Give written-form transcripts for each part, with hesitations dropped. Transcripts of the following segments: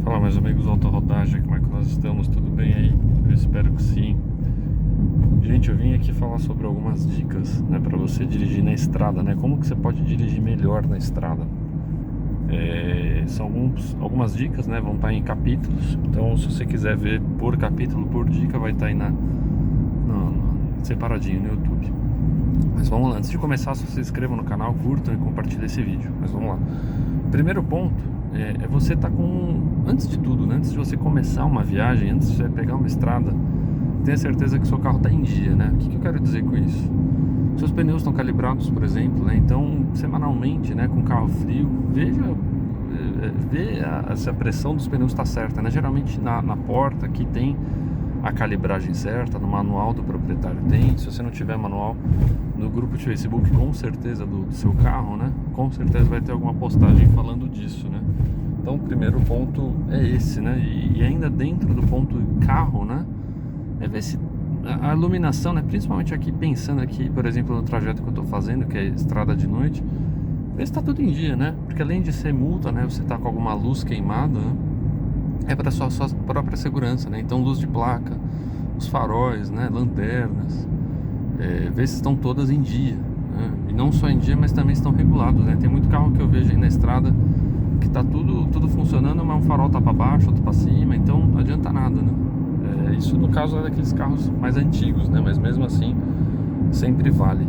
Fala, meus amigos do Autorodagem, como é que nós estamos? Tudo bem aí? Eu espero que sim. Gente, eu vim aqui falar sobre algumas dicas, né, para você dirigir na estrada, né? Como que você pode dirigir melhor na estrada? São algumas dicas, né? Vão estar em capítulos. Então, se você quiser ver por capítulo, por dica, vai estar aí separadinho no YouTube. Mas vamos lá, antes de começar, se inscrevam no canal, curtam e compartilhem esse vídeo. Mas vamos lá. Primeiro ponto é você estar antes de tudo, né? Antes de você começar uma viagem, antes de você pegar uma estrada, tenha certeza que seu carro está em dia, né? O que eu quero dizer com isso? Seus pneus estão calibrados, por exemplo, né? Então, semanalmente, né, com carro frio, vê se a pressão dos pneus está certa, né? Geralmente na porta aqui tem a calibragem certa, no manual do proprietário tem. Se você não tiver manual, no grupo de Facebook, com certeza, do seu carro, né, com certeza vai ter alguma postagem falando disso, né? Então o primeiro ponto é esse, né? E ainda dentro do ponto carro, né, é ver se a iluminação, né, principalmente aqui, pensando aqui, por exemplo, no trajeto que eu estou fazendo, que é estrada de noite, ver se está tudo em dia, né? Porque além de ser multa, né, você está com alguma luz queimada, né, é para sua própria segurança, né? Então luz de placa, os faróis, né, lanternas, ver se estão todas em dia, né? E não só em dia, mas também estão regulados, né? Tem muito carro que eu vejo aí na estrada que está tudo funcionando, mas um farol tá para baixo, outro para cima, então não adianta nada, né? Isso no caso é daqueles carros mais antigos, né? Mas mesmo assim sempre vale.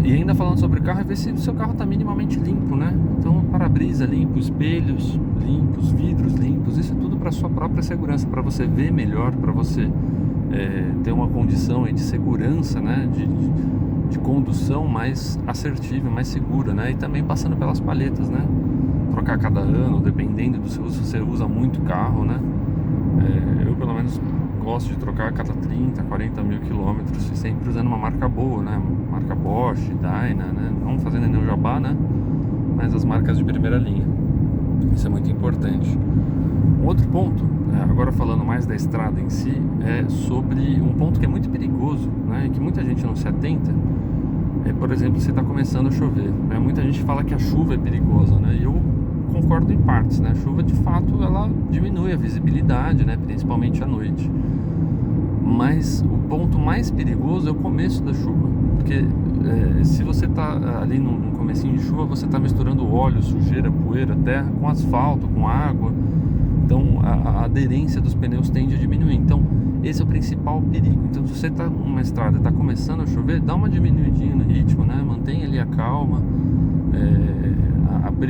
E ainda falando sobre o carro, é ver se o seu carro está minimamente limpo, né? Então, para-brisa limpo, espelhos limpos, vidros limpos, isso é tudo para sua própria segurança, para você ver melhor, para você ter uma condição aí de segurança, né? De condução mais assertiva, mais segura, né? E também passando pelas palhetas, né? Trocar cada ano, dependendo do seu uso, se você usa muito carro, né? Eu pelo menos gosto de trocar a cada 30, 40 mil quilômetros, e sempre usando uma marca boa, né? Marca Bosch, Dyna, né? Não fazendo nenhum jabá, né? Mas as marcas de primeira linha. Isso é muito importante. Um outro ponto, agora falando mais da estrada em si, é sobre um ponto que é muito perigoso, né? E que muita gente não se atenta. Por exemplo, você está começando a chover, né? Muita gente fala que a chuva é perigosa, né? E eu concordo em partes, né? A chuva, de fato, ela diminui a visibilidade, né? Principalmente à noite. Mas o ponto mais perigoso é o começo da chuva, porque se você está ali no comecinho de chuva, você está misturando óleo, sujeira, poeira, terra com asfalto, com água. Então a aderência dos pneus tende a diminuir. Então esse é o principal perigo. Então se você está numa estrada e está começando a chover, dá uma diminuidinha no ritmo, né? Mantenha ali a calma.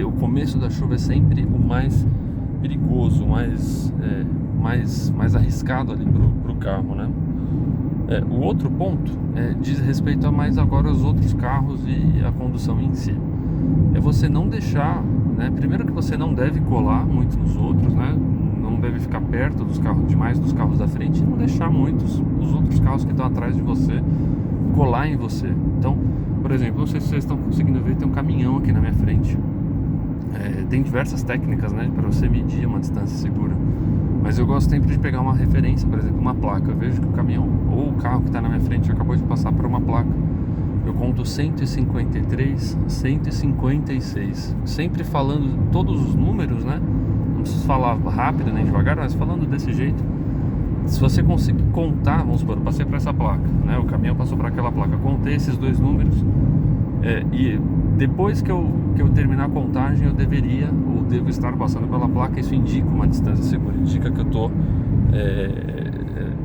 O começo da chuva é sempre o mais perigoso, mais arriscado ali para o carro, né? O outro ponto diz respeito a mais agora aos outros carros e a condução em si. É você não deixar, né? Primeiro que você não deve colar muito nos outros, né? Não deve ficar perto demais dos carros da frente, e não deixar muitos os outros carros que estão atrás de você colar em você. Então, por exemplo, não sei se vocês estão conseguindo ver, tem um caminhão aqui na minha frente. Tem diversas técnicas, né, para você medir uma distância segura. Mas eu gosto sempre de pegar uma referência, por exemplo, uma placa. Eu vejo que o caminhão ou o carro que está na minha frente acabou de passar por uma placa. Eu conto 153, 156. Sempre falando todos os números, né? Não preciso falar rápido nem devagar, mas falando desse jeito. Se você conseguir contar, vamos supor, eu passei por essa placa, né? O caminhão passou por aquela placa. Contei esses dois números. E depois que eu terminar a contagem, eu devo estar passando pela placa. Isso indica uma distância segura, indica que eu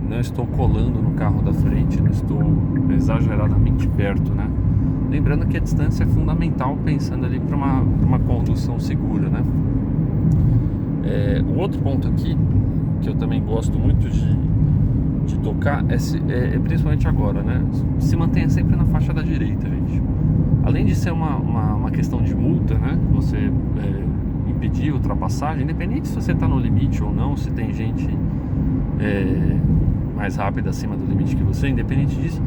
não estou colando no carro da frente, não estou exageradamente perto, né? Lembrando que a distância é fundamental, pensando ali para uma condução segura, né? O outro ponto aqui, que eu também gosto muito de tocar, é principalmente agora, né? Se mantenha sempre na faixa da direita, gente. Além de ser uma questão de multa, né? Você impedir ultrapassagem, independente se você está no limite ou não, se tem gente mais rápida acima do limite que você, independente disso,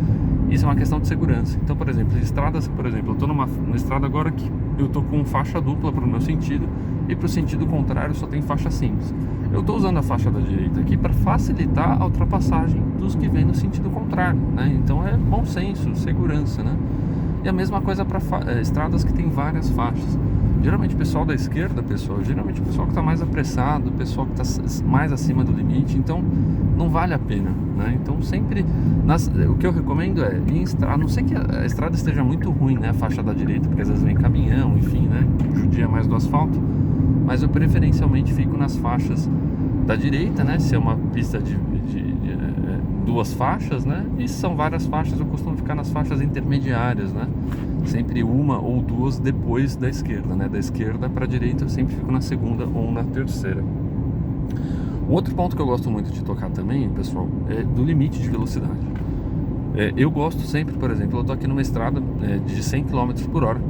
isso é uma questão de segurança. Então, por exemplo, estradas, eu estou numa estrada agora que eu estou com faixa dupla para o meu sentido, e para o sentido contrário só tem faixa simples. Eu estou usando a faixa da direita aqui para facilitar a ultrapassagem dos que vêm no sentido contrário, né? Então é bom senso, segurança, né? E a mesma coisa para estradas que tem várias faixas. Geralmente o pessoal da esquerda, geralmente o pessoal que está mais apressado, o pessoal que está mais acima do limite, então não vale a pena, né? Então sempre, o que eu recomendo é, a não ser que a estrada esteja muito ruim, né, a faixa da direita, porque às vezes vem caminhão, enfim, né, judia mais do asfalto, mas eu preferencialmente fico nas faixas da direita, né, se é uma pista de duas faixas, né, e se são várias faixas, eu costumo ficar nas faixas intermediárias, né, sempre uma ou duas depois da esquerda, né, da esquerda para a direita eu sempre fico na segunda ou na terceira. Um outro ponto que eu gosto muito de tocar também, pessoal, é do limite de velocidade. Eu gosto sempre, por exemplo, eu estou aqui numa estrada de 100 km por hora,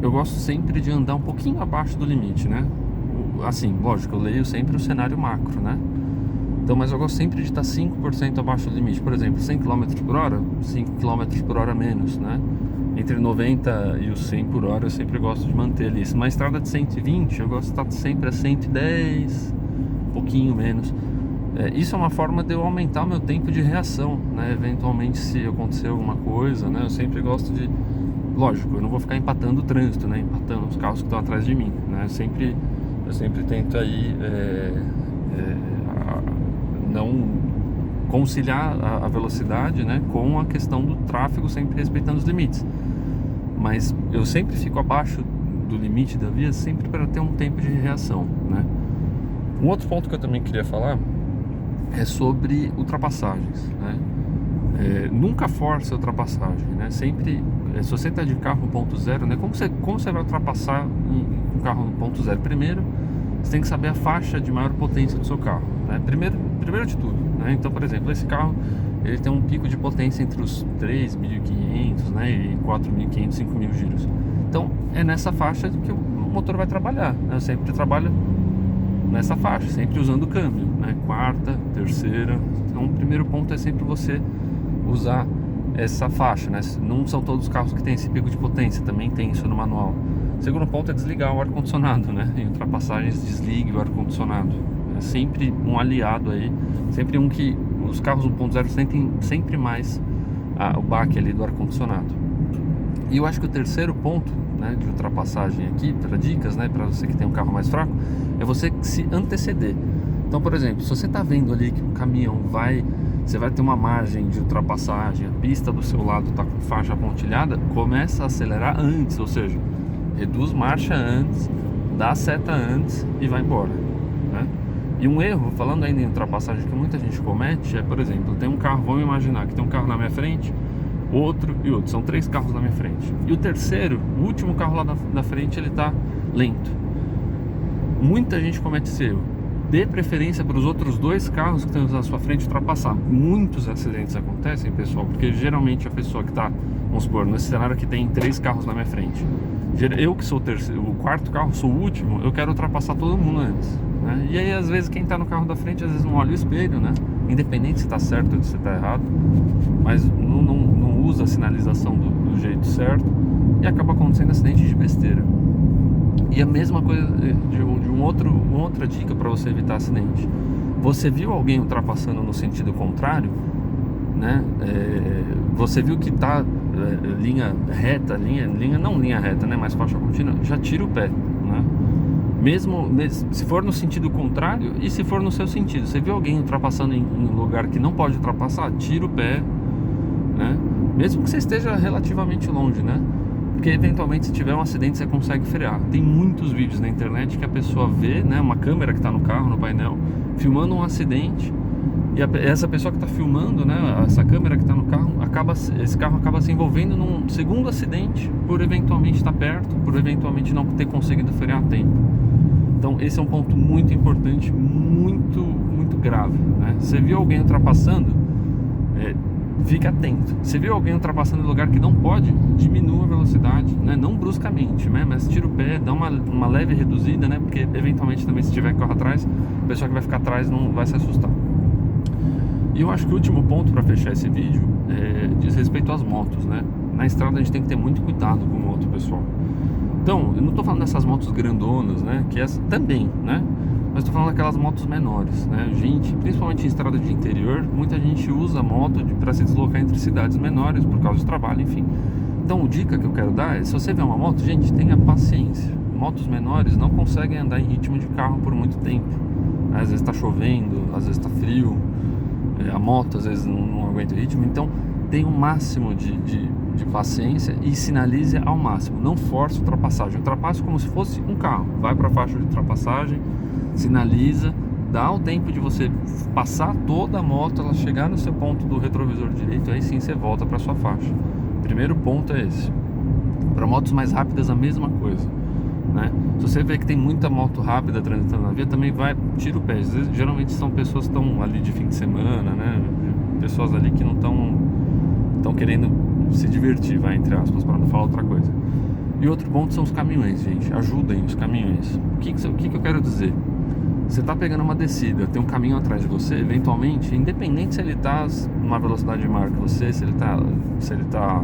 eu gosto sempre de andar um pouquinho abaixo do limite, né, assim, lógico, eu leio sempre o cenário macro, né. Então, mas eu gosto sempre de estar 5% abaixo do limite. Por exemplo, 100 km por hora, 5 km por hora menos, né? Entre 90 e os 100 por hora eu sempre gosto de manter ali. Uma estrada de 120 eu gosto de estar sempre a 110, um pouquinho menos. Isso é uma forma de eu aumentar o meu tempo de reação, né? Eventualmente, se acontecer alguma coisa, né? Eu sempre gosto de... Lógico, eu não vou ficar empatando o trânsito, né? Empatando os carros que estão atrás de mim, né? Eu sempre tento aí... não conciliar a velocidade, né, com a questão do tráfego, sempre respeitando os limites. Mas eu sempre fico abaixo do limite da via, sempre para ter um tempo de reação, né. Um outro ponto que eu também queria falar é sobre ultrapassagens, né. Nunca force a ultrapassagem, né. Sempre, se você está de carro 1.0, né, como você vai ultrapassar com carro 1.0? Primeiro, você tem que saber a faixa de maior potência do seu carro, né? Primeiro de tudo, né? Então, por exemplo, esse carro ele tem um pico de potência entre os 3.500, né, e 4.500, 5.000 giros. Então, é nessa faixa que o motor vai trabalhar, né? Eu sempre trabalho nessa faixa, sempre usando o câmbio, né? Quarta, terceira. Então, o primeiro ponto é sempre você usar essa faixa, né? Não são todos os carros que têm esse pico de potência, também tem isso no manual. O segundo ponto é desligar o ar-condicionado, né? Em ultrapassagens, desligue o ar-condicionado. É sempre um aliado aí, sempre um que os carros 1.0 sentem sempre mais o baque ali do ar-condicionado. E eu acho que o terceiro ponto, né, de ultrapassagem aqui, para dicas, né, para você que tem um carro mais fraco, é você se anteceder. Então, por exemplo, se você está vendo ali que um caminhão você vai ter uma margem de ultrapassagem, a pista do seu lado está com faixa pontilhada, começa a acelerar antes, ou seja, reduz marcha antes, dá a seta antes e vai embora, né? E um erro, falando ainda em ultrapassagem, que muita gente comete é, por exemplo, tem um carro, vamos imaginar que tem um carro na minha frente, outro e outro, são 3 carros na minha frente, e o terceiro, o último carro lá na frente, ele está lento. Muita gente comete esse erro. Dê preferência para os outros 2 carros que estão na sua frente ultrapassar. Muitos acidentes acontecem, pessoal, porque geralmente a pessoa que está, vamos supor, nesse cenário que tem 3 carros na minha frente, eu que sou o quarto carro, sou o último, eu quero ultrapassar todo mundo antes, né? E aí às vezes quem está no carro da frente às vezes não olha o espelho, né? Independente se está certo ou se está errado, mas não usa a sinalização do jeito certo e acaba acontecendo acidente de besteira. E a mesma coisa de uma outra dica para você evitar acidente. Você viu alguém ultrapassando no sentido contrário, né? Você viu que está linha reta, não linha reta, né? Mas faixa contínua, já tira o pé, né? Mesmo se for no sentido contrário e se for no seu sentido. Você viu alguém ultrapassando em um lugar que não pode ultrapassar, tira o pé, né? Mesmo que você esteja relativamente longe, né? Porque eventualmente se tiver um acidente você consegue frear. Tem muitos vídeos na internet que a pessoa vê, né, uma câmera que está no carro, no painel, filmando um acidente, e essa pessoa que está filmando, né, essa câmera que está no carro, esse carro acaba se envolvendo num segundo acidente por eventualmente estar perto, por eventualmente não ter conseguido frear a tempo. Então esse é um ponto muito importante, muito, muito grave, né? Você viu alguém ultrapassando, fique atento. Você viu alguém ultrapassando em lugar que não pode, diminua a velocidade, né? Não bruscamente, né? Mas tira o pé, dá uma leve reduzida, né? Porque eventualmente também se tiver carro atrás, a pessoa que vai ficar atrás não vai se assustar. E eu acho que o último ponto para fechar esse vídeo diz respeito às motos, né? Na estrada a gente tem que ter muito cuidado com moto, pessoal. Então, eu não estou falando dessas motos grandonas, né? Que essa também, né? Mas estou falando daquelas motos menores, né? Gente, principalmente em estrada de interior, muita gente usa a moto para se deslocar entre cidades menores por causa do trabalho, enfim. Então, a dica que eu quero dar é, se você vê uma moto, gente, tenha paciência. Motos menores não conseguem andar em ritmo de carro por muito tempo. Às vezes está chovendo, às vezes está frio, a moto às vezes não aguenta o ritmo. Então, tenha um máximo de paciência e sinalize ao máximo. Não force ultrapassagem. Ultrapasse como se fosse um carro. Vai para a faixa de ultrapassagem, sinaliza, dá o tempo de você passar toda a moto, ela chegar no seu ponto do retrovisor direito, aí sim você volta para sua faixa. Primeiro ponto é esse. Para motos mais rápidas, a mesma coisa, né? Se você vê que tem muita moto rápida transitando na via, também tira o pé. Às vezes, geralmente são pessoas que estão ali de fim de semana, né? Pessoas ali que não estão querendo se divertir, vai, entre aspas, para não falar outra coisa. E outro ponto são os caminhões, gente. Ajudem os caminhões. O que eu quero dizer? Você está pegando uma descida, tem um caminhão atrás de você, eventualmente, independente se ele está numa velocidade maior que você, se ele está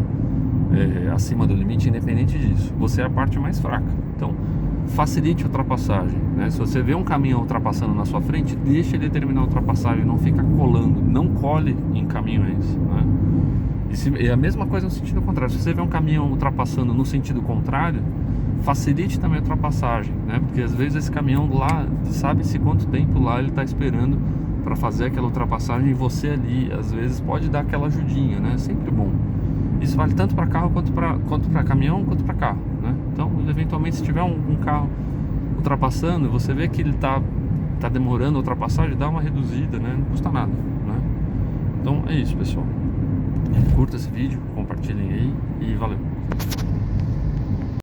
acima do limite, independente disso, você é a parte mais fraca. Então, facilite a ultrapassagem, né? Se você vê um caminhão ultrapassando na sua frente, deixe ele terminar a ultrapassagem, não fica colando, não cole em caminhões, né? E a mesma coisa no sentido contrário. Se você vê um caminhão ultrapassando no sentido contrário, facilite também a ultrapassagem, né? Porque às vezes esse caminhão lá, sabe-se quanto tempo lá ele está esperando para fazer aquela ultrapassagem, e você ali, às vezes, pode dar aquela ajudinha, né? Sempre bom. Isso vale tanto para carro quanto para caminhão, quanto para carro, né? Então, eventualmente, se tiver um carro ultrapassando, você vê que ele tá demorando a ultrapassagem, dá uma reduzida, né? Não custa nada, né? Então é isso, pessoal. Curta esse vídeo, compartilhem aí e valeu.